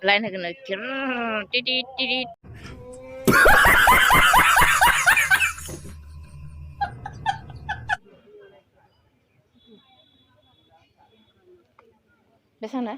Lain kena cer titit titit. Di sana?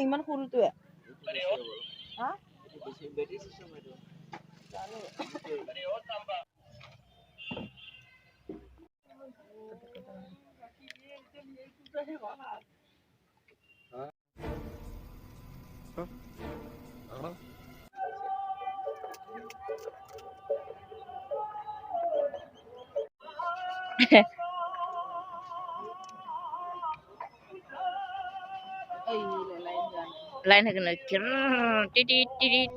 ইমান সৰুটোৱে হা Lain kena cer titit titit.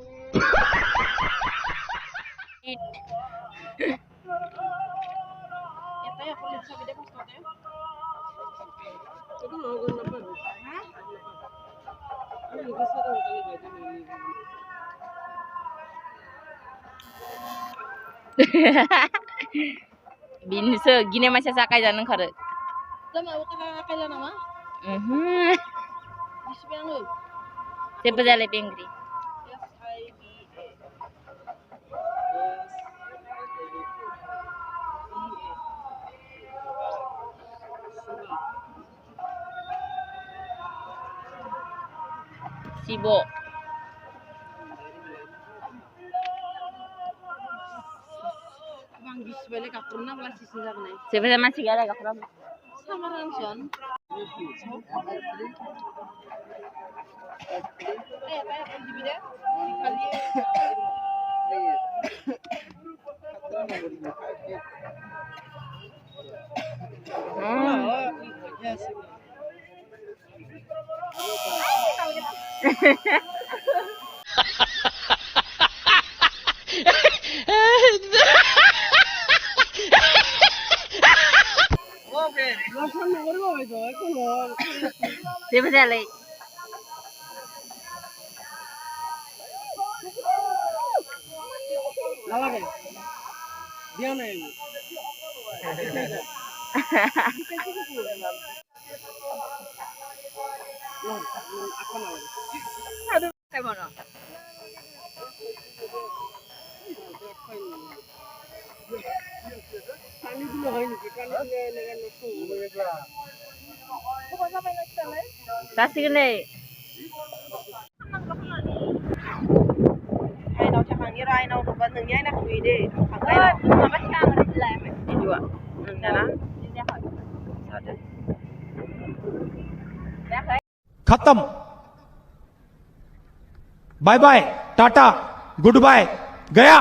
Binso gini masih sakai jangan kare. Siapa jalan pengri? Sibo. Siapa masih gak ada kapur? Samaran son. Siapa jalan? Dia nih. Aduh, kayak mana? Kasih gini. Ai nào cho hàng như ai nào tụi bạn đừng nhái nó không gì đi hàng cái Oh, nào mama sekarang ada di lain. ini juga Nana. खत्म bye bye tata goodbye गया